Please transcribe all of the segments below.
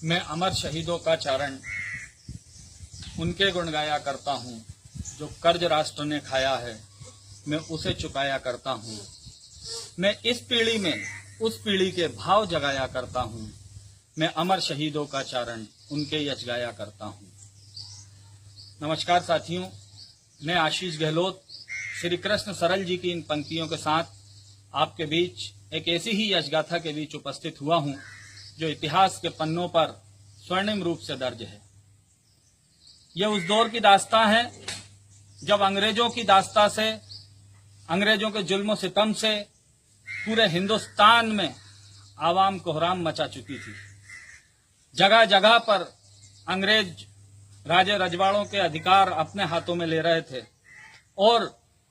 मैं अमर शहीदों का चारण उनके गुण गाया करता हूँ, जो कर्ज राष्ट्र ने खाया है मैं उसे चुकाया करता हूँ। मैं इस पीढ़ी में उस पीढ़ी के भाव जगाया करता हूँ। मैं अमर शहीदों का चारण उनके यश गाया करता हूँ। नमस्कार साथियों, मैं आशीष गहलोत श्री कृष्ण सरल जी की इन पंक्तियों के साथ आपके बीच एक ऐसी ही यशगाथा के बीच उपस्थित हुआ हूँ जो इतिहास के पन्नों पर स्वर्णिम रूप से दर्ज है। यह उस दौर की दास्तां है जब अंग्रेजों की दास्तां से, अंग्रेजों के जुल्म सितम से पूरे हिंदुस्तान में आवाम कोहराम मचा चुकी थी। जगह जगह पर अंग्रेज राजे रजवाड़ों के अधिकार अपने हाथों में ले रहे थे और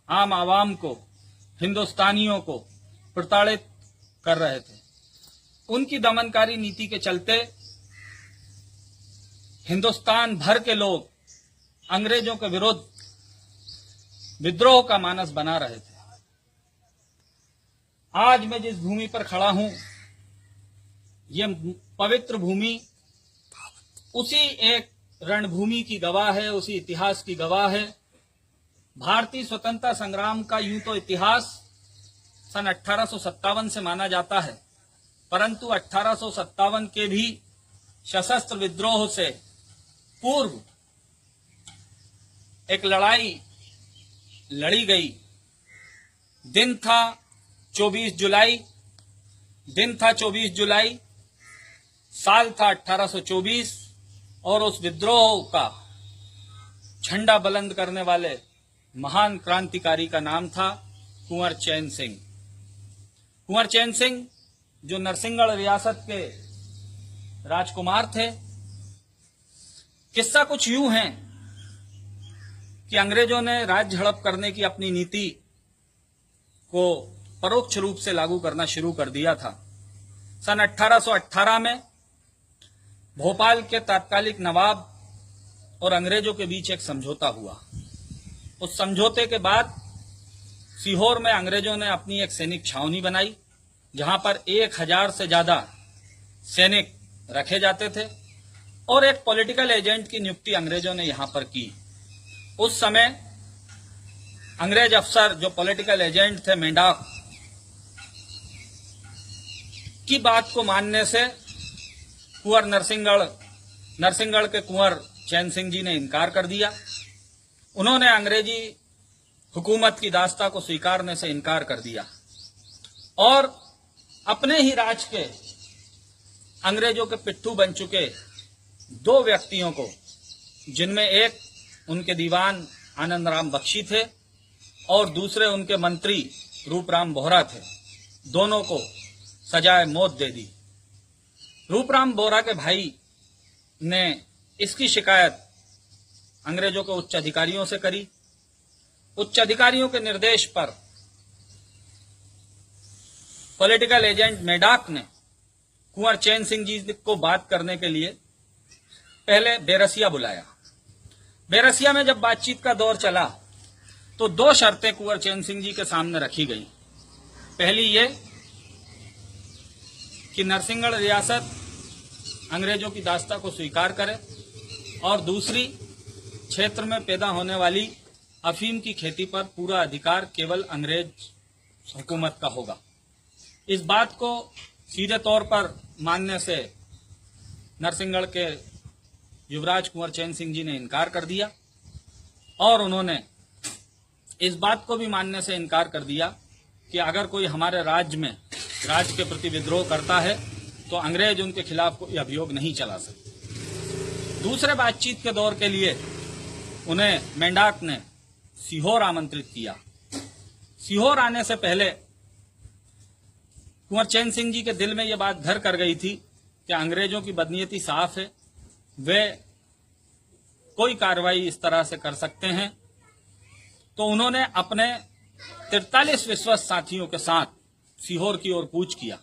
आम आवाम को, हिंदुस्तानियों को प्रताड़ित कर रहे थे। उनकी दमनकारी नीति के चलते हिंदुस्तान भर के लोग अंग्रेजों के विरुद्ध विद्रोह का मानस बना रहे थे। आज मैं जिस भूमि पर खड़ा हूं, ये पवित्र भूमि उसी एक रणभूमि की गवाह है, उसी इतिहास की गवाह है। भारतीय स्वतंत्रता संग्राम का यूं तो इतिहास सन 1857 से माना जाता है, परंतु 1857 के भी सशस्त्र विद्रोह से पूर्व एक लड़ाई लड़ी गई। दिन था 24 जुलाई, साल था 1824 और उस विद्रोह का झंडा बुलंद करने वाले महान क्रांतिकारी का नाम था कुंवर चैन सिंह। कुंवर चैन सिंह जो नरसिंहगढ़ रियासत के राजकुमार थे। किस्सा कुछ यूं है कि अंग्रेजों ने राज्य हड़प करने की अपनी नीति को परोक्ष रूप से लागू करना शुरू कर दिया था। सन 1818 में भोपाल के तत्कालिक नवाब और अंग्रेजों के बीच एक समझौता हुआ। उस समझौते के बाद सीहोर में अंग्रेजों ने अपनी एक सैनिक छावनी बनाई, जहां पर 1000 से ज्यादा सैनिक रखे जाते थे और एक पॉलिटिकल एजेंट की नियुक्ति अंग्रेजों ने यहां पर की। उस समय अंग्रेज अफसर जो पॉलिटिकल एजेंट थे, मेंढाक, की बात को मानने से कुंवर नरसिंहगढ़ के कुंवर चैन सिंह जी ने इनकार कर दिया। उन्होंने अंग्रेजी हुकूमत की दास्ता को स्वीकारने से इनकार कर दिया और अपने ही राज के अंग्रेजों के पिट्ठू बन चुके 2 व्यक्तियों को, जिनमें एक उनके दीवान आनंद राम बख्शी थे और दूसरे उनके मंत्री रूपराम बोहरा थे, दोनों को सजाए मौत दे दी। रूपराम बोहरा के भाई ने इसकी शिकायत अंग्रेजों के उच्च अधिकारियों से करी। उच्च अधिकारियों के निर्देश पर पॉलिटिकल एजेंट मेंढाक ने कुंवर चैन सिंह जी को बात करने के लिए पहले बेरसिया बुलाया। बेरसिया में जब बातचीत का दौर चला तो 2 शर्तें कुंवर चैन सिंह जी के सामने रखी गई। पहली ये कि नरसिंहगढ़ रियासत अंग्रेजों की दास्ता को स्वीकार करे और दूसरी, क्षेत्र में पैदा होने वाली अफीम की खेती पर पूरा अधिकार केवल अंग्रेज हुकूमत का होगा। इस बात को सीधे तौर पर मानने से नरसिंहगढ़ के युवराज कुंवर चैन सिंह जी ने इनकार कर दिया और उन्होंने इस बात को भी मानने से इनकार कर दिया कि अगर कोई हमारे राज्य के प्रति विद्रोह करता है तो अंग्रेज उनके खिलाफ कोई अभियोग नहीं चला सकते। दूसरे बातचीत के दौर के लिए उन्हें मेंढाक ने सीहोर आमंत्रित किया। सीहोर आने से पहले कुंवर चैन सिंह जी के दिल में यह बात घर कर गई थी कि अंग्रेजों की बदनीयती साफ है, वे कोई कार्रवाई इस तरह से कर सकते हैं। तो उन्होंने अपने 43 विश्वस्त साथियों के साथ सीहोर की ओर कूच किया।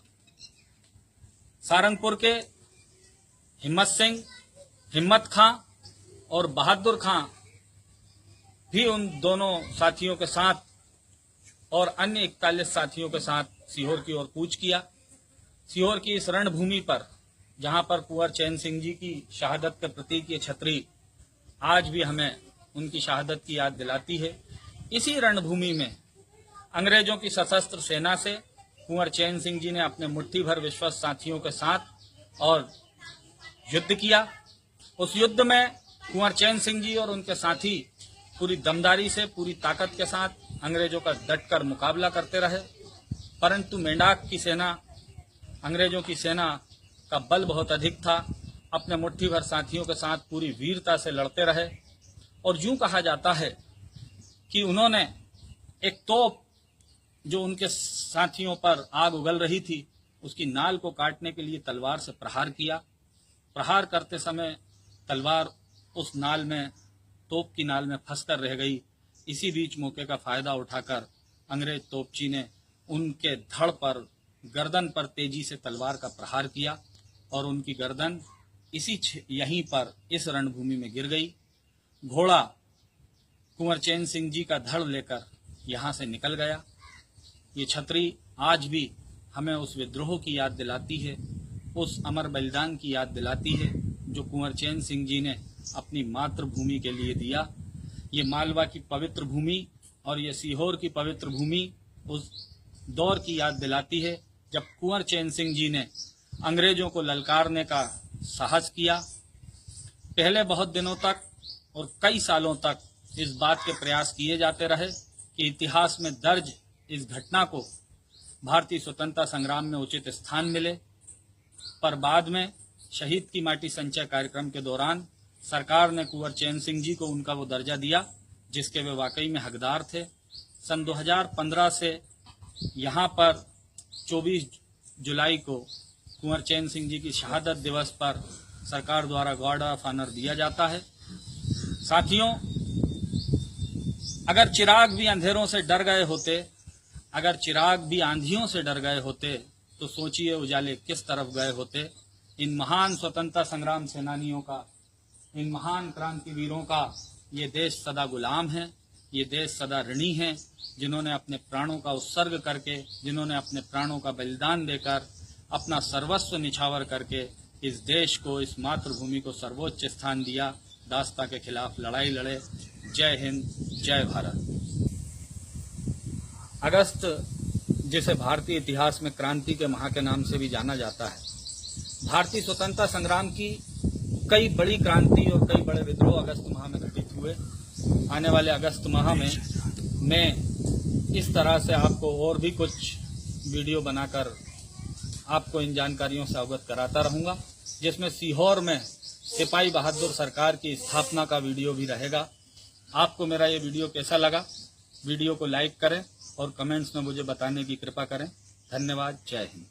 सारंगपुर के हिम्मत खां और बहादुर खां भी उन दोनों साथियों के साथ और अन्य 41 साथियों के साथ सीहोर की ओर कूच किया। सीहोर की इस रणभूमि पर जहां पर कुंवर चैन सिंह जी की शहादत के प्रतीक ये छतरी आज भी हमें उनकी शहादत की याद दिलाती है। इसी रणभूमि में अंग्रेजों की सशस्त्र सेना से कुंवर चैन सिंह जी ने अपने मुट्ठी भर विश्वस्त साथियों के साथ और युद्ध किया। उस युद्ध में कुंवर चैन सिंह जी और उनके साथी पूरी दमदारी से, पूरी ताकत के साथ अंग्रेजों का डटकर मुकाबला करते रहे, परंतु मेंढक की सेना, अंग्रेजों की सेना का बल बहुत अधिक था। अपने मुट्ठी भर साथियों के साथ पूरी वीरता से लड़ते रहे और यूं कहा जाता है कि उन्होंने एक तोप जो उनके साथियों पर आग उगल रही थी, उसकी नाल को काटने के लिए तलवार से प्रहार किया। प्रहार करते समय तलवार उस नाल में, तोप की नाल में फंसकर रह गई। इसी बीच मौके का फायदा उठाकर अंग्रेज तोपची ने उनके धड़ पर, गर्दन पर तेजी से तलवार का प्रहार किया और उनकी गर्दन यहीं पर इस रणभूमि में गिर गई। घोड़ा कुंवर चैन सिंह जी का धड़ लेकर यहाँ से निकल गया। ये छतरी आज भी हमें उस विद्रोह की याद दिलाती है, उस अमर बलिदान की याद दिलाती है जो कुंवर चैन सिंह जी ने अपनी मातृभूमि के लिए दिया। ये मालवा की पवित्र भूमि और ये सीहोर की पवित्र भूमि उस दौर की याद दिलाती है जब कुंवर चैन सिंह जी ने अंग्रेजों को ललकारने का साहस किया। पहले बहुत दिनों तक और कई सालों तक इस बात के प्रयास किए जाते रहे कि इतिहास में दर्ज इस घटना को भारतीय स्वतंत्रता संग्राम में उचित स्थान मिले, पर बाद में शहीद की माटी संचय कार्यक्रम के दौरान सरकार ने कुंवर चैन सिंह जी को उनका वो दर्जा दिया जिसके वे वाकई में हकदार थे। सन 2015 से यहाँ पर 24 जुलाई को कुंवर चैन सिंह जी की शहादत दिवस पर सरकार द्वारा गार्ड ऑफ ऑनर दिया जाता है। साथियों, अगर चिराग भी अंधेरों से डर गए होते, अगर चिराग भी आंधियों से डर गए होते, तो सोचिए उजाले किस तरफ गए होते। इन महान स्वतंत्रता संग्राम सेनानियों का, इन महान क्रांतिवीरों का ये देश सदा गुलाम है, ये देश सदा ऋणी है, जिन्होंने अपने प्राणों का उत्सर्ग करके, जिन्होंने अपने प्राणों का बलिदान देकर, अपना सर्वस्व निछावर करके इस देश को, इस मातृभूमि को सर्वोच्च स्थान दिया, दास्ता के खिलाफ लड़ाई लड़े। जय हिंद, जय भारत। अगस्त, जिसे भारतीय इतिहास में क्रांति के माह के नाम से भी जाना जाता है, भारतीय स्वतंत्रता संग्राम की कई बड़ी क्रांति और कई बड़े विद्रोह अगस्त माह में घटित हुए। आने वाले अगस्त माह में मैं इस तरह से आपको और भी कुछ वीडियो बनाकर आपको इन जानकारियों से अवगत कराता रहूंगा, जिसमें सीहोर में सिपाही बहादुर सरकार की स्थापना का वीडियो भी रहेगा। आपको मेरा ये वीडियो कैसा लगा? वीडियो को लाइक करें और कमेंट्स में मुझे बताने की कृपा करें। धन्यवाद। जय हिंद।